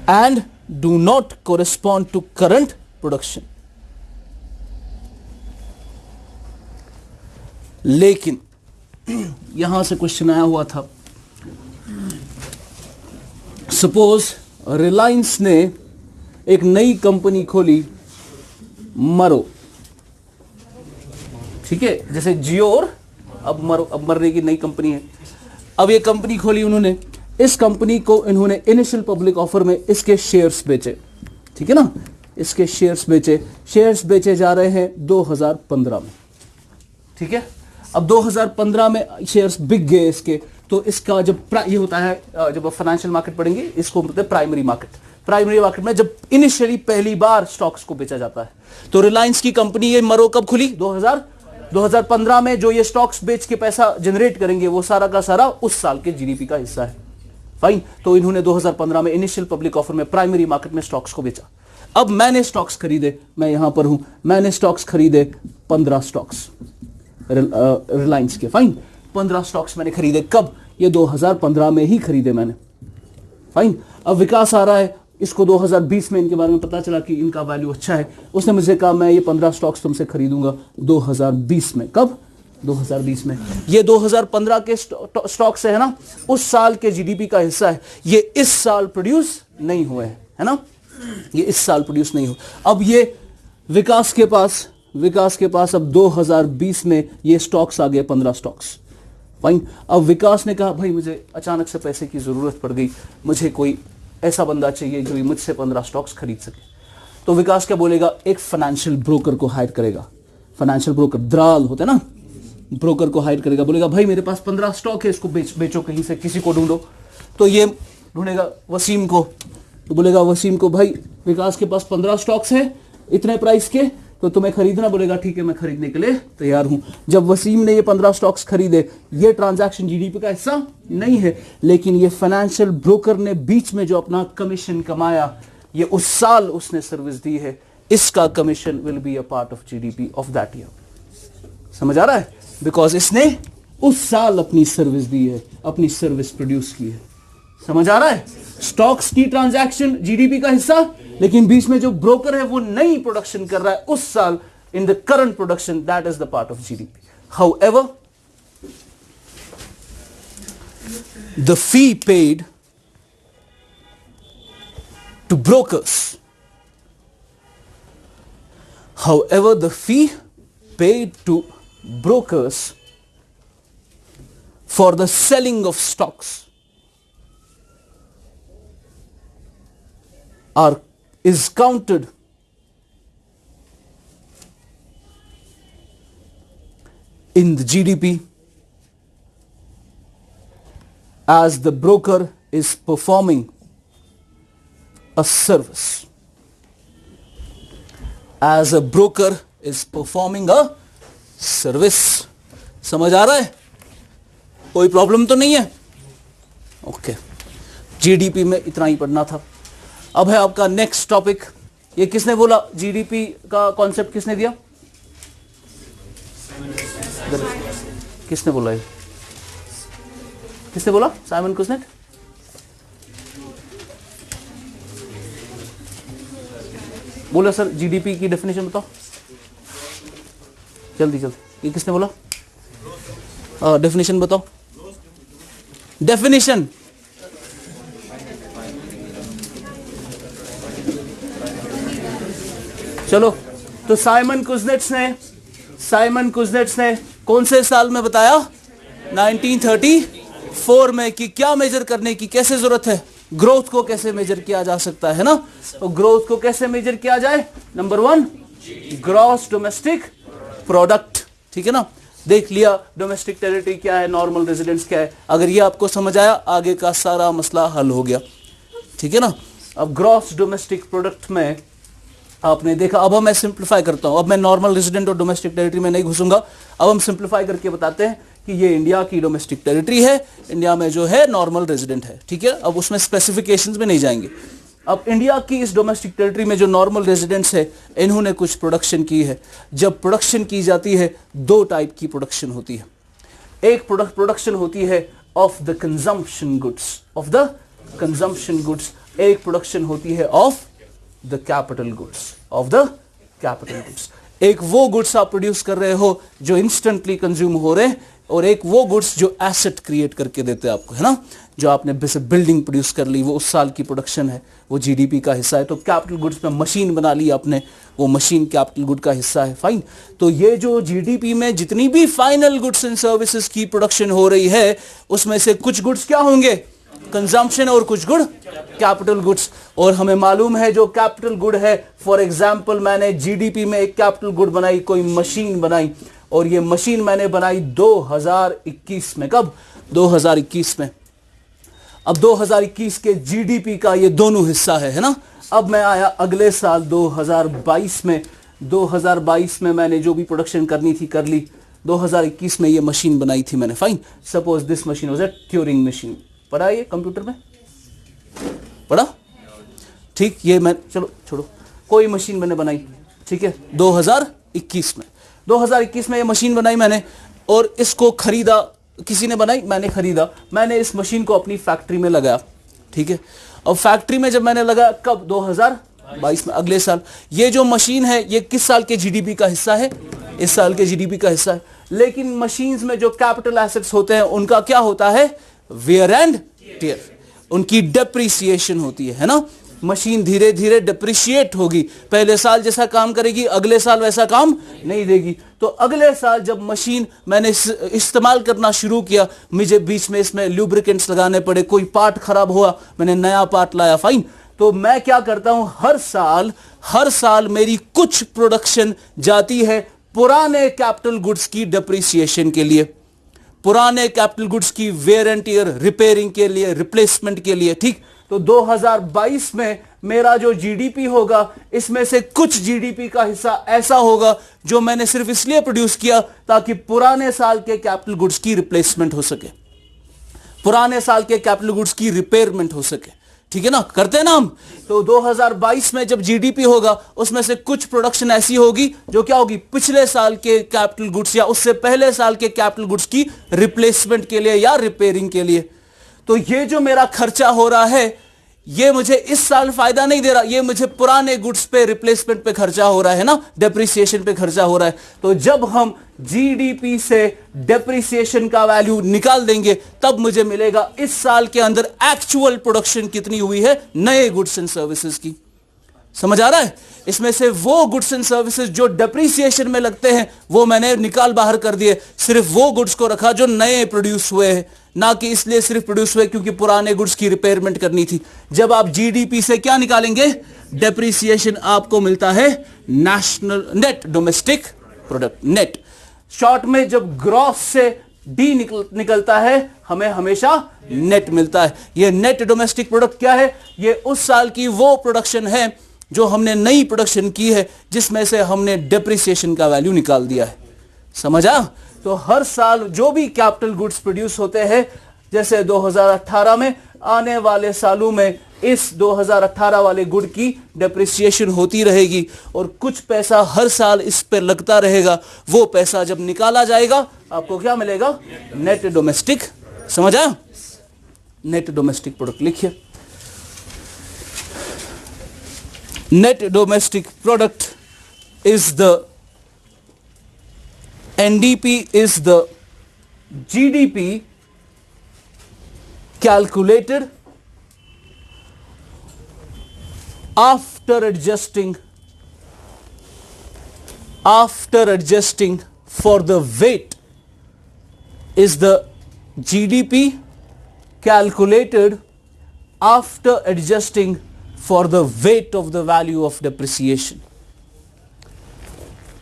and do not correspond to current production. लेकिन यहां से क्वेश्चन आया हुआ था, सपोज रिलायंस ने एक नई कंपनी खोली मरो, ठीक है, जैसे जियो और अब मरो, अब मरने की नई कंपनी है। अब ये कंपनी खोली उन्होंने, इस कंपनी को इन्होंने इनिशियल पब्लिक ऑफर में इसके शेयर्स बेचे, ठीक है ना, इसके शेयर्स बेचे, शेयर्स बेचे जा रहे हैं 2015 में, ठीक है। अब 2015 में शेयर्स बिक गए इसके, तो इसका जब ये होता है, जब आप फाइनेंशियल मार्केट पढ़ेंगे इसको बोलते हैं प्राइमरी मार्केट। प्राइमरी मार्केट में जब इनिशियली पहली बार स्टॉक्स को बेचा जाता है, तो रिलायंस की कंपनी ये मरो कब खुली? 2015 में। जो ये स्टॉक्स बेच के पैसा जनरेट करेंगे वो सारा का सारा उस साल के जीडीपी का हिस्सा है, फाइन। तो इन्होंने 2015 में इनिशियल पब्लिक ऑफर में प्राइमरी मार्केट में स्टॉक्स को बेचा। अब मैंने स्टॉक्स खरीदे, मैं यहां पर हूं, मैंने स्टॉक्स खरीदे 15 स्टॉक्स रिलायंस के, फाइन। 15 स्टॉक्स मैंने खरीदे, कब? ये 2015 में ही खरीदे मैंने, फाइन। अब विकास आ रहा है, इसको 2020 में इनके बारे में पता चला कि इनका वैल्यू अच्छा है, उसने मुझे कहा मैं ये 15 स्टॉक्स तुमसे खरीदूंगा 2020 में। कब? 2020 में। ये 2015 के स्टॉक्स है ना, उस साल के जीडीपी का हिस्सा है, ये इस साल प्रोड्यूस नहीं हुए हैं, है ना, ये इस साल प्रोड्यूस नहीं हुए। अब ये विकास के पास अब 2020 में ये स्टॉक्स आ गए, 15 स्टॉक्स, फाइन। अब विकास ने कहा भाई मुझे अचानक से पैसे की जरूरत पड़ गई, मुझे कोई ऐसा बंदा चाहिए जो मुझसे 15 स्टॉक्स खरीद सके। तो विकास क्या बोलेगा? एक फाइनेंशियल ब्रोकर को हायर करेगा, फाइनेंशियल ब्रोकर, दलाल होते ना, ब्रोकर को हायर करेगा, बोलेगा भाई मेरे पास 15 स्टॉक है, इसको बेचो कहीं से, किसी को ढूंढो। तो ये ढूंढेगा वसीम को, तो बोलेगा वसीम को भाई विकास के पास 15 स्टॉक्स है इतने प्राइस के, तो तुम्हें खरीदना? बोलेगा ठीक है मैं खरीदने के लिए तैयार हूं। जब वसीम ने ये 15 स्टॉक्स खरीदे, ये ट्रांजैक्शन जीडीपी का हिस्सा नहीं है, लेकिन ये फाइनेंशियल ब्रोकर ने बीच में जो अपना कमीशन कमाया, ये उस साल उसने सर्विस दी है, इसका commission will be a part of GDP of that year. समझ आ रहा है? बिकॉज इसने उस साल अपनी सर्विस दी है, अपनी सर्विस प्रोड्यूस की है। समझ आ रहा है? स्टॉक्स की ट्रांजैक्शन जीडीपी का हिस्सा, लेकिन बीच में जो ब्रोकर है वो नई प्रोडक्शन कर रहा है उस साल, in the current production, that is the part of GDP. However, the fee paid to brokers, however the fee paid to brokers for the selling of stocks is counted in the GDP as the broker is performing a service. As a broker is performing a service. समझ आ रहा है? कोई problem तो नहीं है? Okay, GDP में इतना ही पढ़ना था। अब है आपका नेक्स्ट टॉपिक। ये किसने बोला? जीडीपी का कॉन्सेप्ट किसने दिया? किसने बोला? ये किसने बोला? Simon Kuznets. बोला सर जीडीपी की डेफिनेशन बताओ जल्दी जल्दी। ये किसने बोला? डेफिनेशन बताओ, डेफिनेशन। चलो, तो साइमन कुजनेट्स ने कौन से साल में बताया? 1934 में, कि क्या मेजर करने की कैसे जरूरत है? ग्रोथ को कैसे मेजर किया जा सकता है ना? तो ग्रोथ को कैसे मेजर किया जाए? नंबर 1, ग्रॉस डोमेस्टिक प्रोडक्ट, ठीक है ना। देख लिया डोमेस्टिक टेरिटरी क्या है, नॉर्मल रेजिडेंस क्या है। अगर ये आपको समझ आया, आगे का सारा मसला हल हो गया, ठीक है ना। अब ग्रॉस डोमेस्टिक प्रोडक्ट में आपने देखा। अब मैं सिंप्लीफाई करता हूं, अब मैं नॉर्मल रेजिडेंट और डोमेस्टिक टेरिटरी में नहीं घुसूंगा। अब हम सिंप्लीफाई करके बताते हैं कि ये इंडिया की डोमेस्टिक टेरिटरी है, इंडिया में जो है नॉर्मल रेजिडेंट है, ठीक है। अब उसमें स्पेसिफिकेशंस में नहीं जाएंगे। अब इंडिया की इस डोमेस्टिक टेरिटरी में जो नॉर्मल रेजिडेंट्स है, इन्होंने कुछ प्रोडक्शन की है। जब प्रोडक्शन की जाती है, 2 टाइप की प्रोडक्शन होती है। एक प्रोडक्शन होती है ऑफ द कंजम्पशन गुड्स, एक प्रोडक्शन होती है ऑफ द कैपिटल गुड्स। एक वो गुड्स आप प्रोड्यूस कर रहे हो जो इंस्टेंटली कंज्यूम हो रहे हैं, और एक वो गुड्स जो एसेट क्रिएट करके देते हैं आपको, है ना। जो आपने बिल्डिंग प्रोड्यूस कर ली, वो उस साल की प्रोडक्शन है, वो जीडीपी का हिस्सा है। तो कैपिटल गुड्स में मशीन बना ली आपने, वो मशीन कैपिटल गुड का हिस्सा है, फाइन। तो ये जो जीडीपी में जितनी भी फाइनल गुड्स एंड सर्विसेज की प्रोडक्शन हो रही है, उसमें से कुछ गुड्स क्या होंगे, कंजम्पशन, और कुछ गुड कैपिटल गुड्स। और हमें मालूम है जो कैपिटल गुड है, फॉर एग्जांपल मैंने जीडीपी में एक कैपिटल गुड बनाई, कोई मशीन बनाई, और ये मशीन मैंने बनाई 2021 में। कब? 2021 में। अब 2021 के जीडीपी का ये दोनों हिस्सा है ना। अब मैं आया अगले साल 2022 में। 2022 में मैंने जो भी प्रोडक्शन करनी थी कर ली। 2021 में ये मशीन बनाई थी मैंने, fine. Suppose this machine was a Turing machine. पढ़ा ये कंप्यूटर में? पढ़ा? ठीक। ये मैं, चलो छोड़ो, कोई मशीन मैंने बनाई, ठीक है, 2021 में। 2021 में ये मशीन बनाई मैंने, और इसको खरीदा। किसी ने बनाई, मैंने खरीदा। मैंने इस मशीन को अपनी फैक्ट्री में लगाया, ठीक है। अब फैक्ट्री में जब मैंने लगाया, कब? 2022 में, अगले साल। ये जो मशीन है ये किस साल के जीडीपी का हिस्सा है? इस साल के जीडीपी का हिस्सा है। लेकिन मशीन्स में जो कैपिटल एसेट्स होते हैं उनका क्या होता है? Wear and tear. उनकी डेप्रिसिएशन होती है ना। मशीन धीरे धीरे डिप्रिशिएट होगी, पहले साल जैसा काम करेगी, अगले साल वैसा काम नहीं देगी। तो अगले साल जब मशीन मैंने इस्तेमाल करना शुरू किया, मुझे बीच में इसमें लुब्रिकेंट्स लगाने पड़े, कोई पार्ट खराब हुआ, मैंने नया पार्ट लाया, फाइन। तो मैं क्या करता हूं, हर साल मेरी कुछ प्रोडक्शन जाती है पुराने कैपिटल गुड्स की डिप्रिसिएशन के लिए, पुराने कैपिटल गुड्स की वेयर एंड टियर, रिपेयरिंग के लिए, रिप्लेसमेंट के लिए, ठीक। तो 2022 में मेरा जो जीडीपी होगा, इसमें से कुछ जीडीपी का हिस्सा ऐसा होगा जो मैंने सिर्फ इसलिए प्रोड्यूस किया ताकि पुराने साल के कैपिटल गुड्स की रिप्लेसमेंट हो सके, पुराने साल के कैपिटल गुड्स की रिपेयरमेंट हो सके, ठीक है ना। करते हैं ना हम। तो 2022 में जब जीडीपी होगा, उसमें से कुछ प्रोडक्शन ऐसी होगी जो क्या होगी, पिछले साल के कैपिटल गुड्स या उससे पहले साल के कैपिटल गुड्स की रिप्लेसमेंट के लिए या रिपेयरिंग के लिए। तो ये जो मेरा खर्चा हो रहा है, ये मुझे इस साल फायदा नहीं दे रहा, ये मुझे पुराने गुड्स पे, रिप्लेसमेंट पे खर्चा हो रहा है ना, डेप्रिसिएशन पे खर्चा हो रहा है। तो जब हम जीडीपी से डेप्रिसिएशन का वैल्यू निकाल देंगे, तब मुझे मिलेगा इस साल के अंदर एक्चुअल प्रोडक्शन कितनी हुई है नए गुड्स एंड सर्विसेज की। समझ आ रहा है? इसमें से वो गुड्स एंड सर्विसेज जो डेप्रिसिएशन में लगते हैं वो मैंने निकाल बाहर कर दिए, सिर्फ वो गुड्स को रखा जो नए प्रोड्यूस हुए हैं, ना कि इसलिए सिर्फ प्रोड्यूस हुए क्योंकि पुराने गुड्स की रिपेयरमेंट करनी थी। जब आप जीडीपी से क्या निकालेंगे, डेप्रिसिएशन, आपको मिलता है national net domestic product, net. Short में जब ग्रॉस से डी निकलता है, हमें हमेशा नेट मिलता है। यह नेट डोमेस्टिक प्रोडक्ट क्या है? यह उस साल की वो प्रोडक्शन है जो हमने नई प्रोडक्शन की है, जिसमें से हमने डेप्रिसिएशन का वैल्यू निकाल दिया है। समझा? तो हर साल जो भी कैपिटल गुड्स प्रोड्यूस होते हैं, जैसे 2018 में, आने वाले सालों में इस 2018 वाले गुड की डेप्रिसिएशन होती रहेगी और कुछ पैसा हर साल इस पर लगता रहेगा। वो पैसा जब निकाला जाएगा, आपको क्या मिलेगा? Net domestic. समझा? नेट डोमेस्टिक प्रोडक्ट लिखिए। Net domestic product is the NDP is the GDP calculated after adjusting for the weight, is the GDP calculated after adjusting for the weight of the value of depreciation.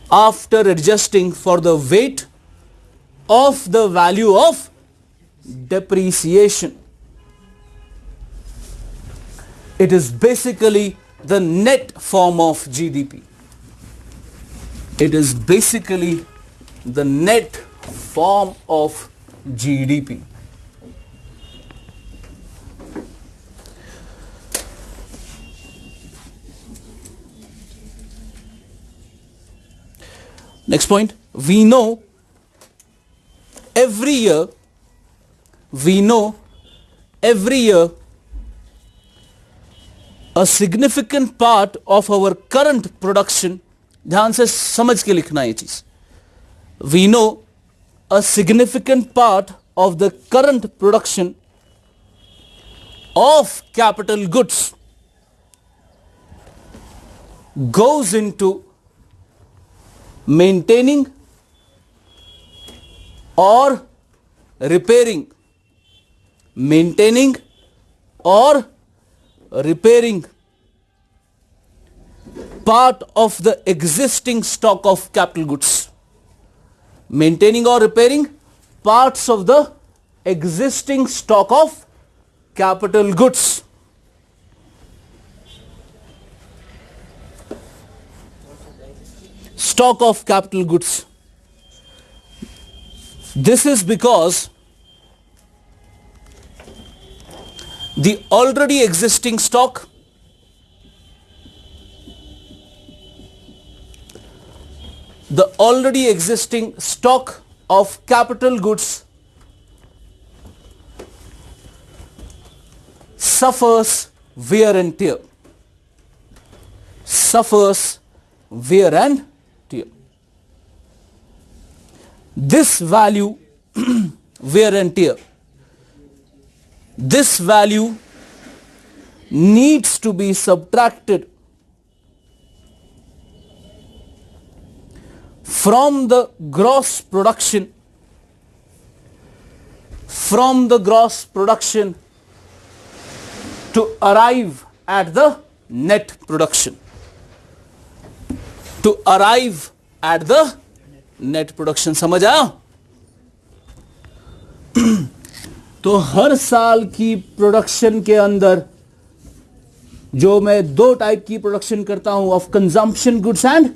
After adjusting for the weight of the value of depreciation. It is basically the net form of GDP. It is basically the net form of GDP. Next point, we know every year a significant part of our current production, ध्यान से समझ के लिखना ये चीज, we know a significant part of the current production of capital goods goes into maintaining or repairing, maintaining or repairing part of the existing stock of capital goods, maintaining or repairing parts of the existing stock of capital goods. Stock of capital goods. This is because the already existing stock of capital goods suffers wear and tear. Suffers wear and tear. This value, wear and tear, this value needs to be subtracted from the gross production, to arrive at the net production. To arrive at the net production. समझ आया? तो हर साल की production के अंदर जो मैं दो टाइप की प्रोडक्शन करता हूं of consumption goods and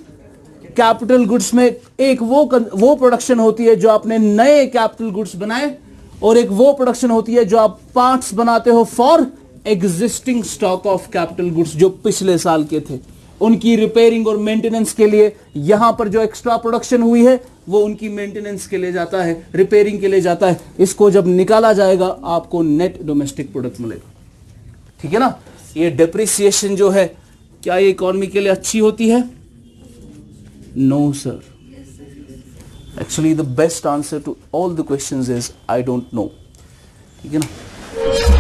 capital goods में, एक वो प्रोडक्शन होती है जो आपने नए कैपिटल गुड्स बनाए, और एक वो प्रोडक्शन होती है जो आप पार्ट्स बनाते हो for existing stock of capital goods जो पिछले साल के थे. उनकी रिपेयरिंग और मेंटेनेंस के लिए यहां पर जो एक्स्ट्रा प्रोडक्शन हुई है वो उनकी मेंटेनेंस के लिए जाता है, रिपेयरिंग के लिए जाता है. इसको जब निकाला जाएगा आपको नेट डोमेस्टिक प्रोडक्ट मिलेगा. ठीक है ना? ये डेप्रिसिएशन जो है, क्या ये इकोनॉमी के लिए अच्छी होती है? No sir. Actually the best answer to all the questions is I don't know. ठीक है ना?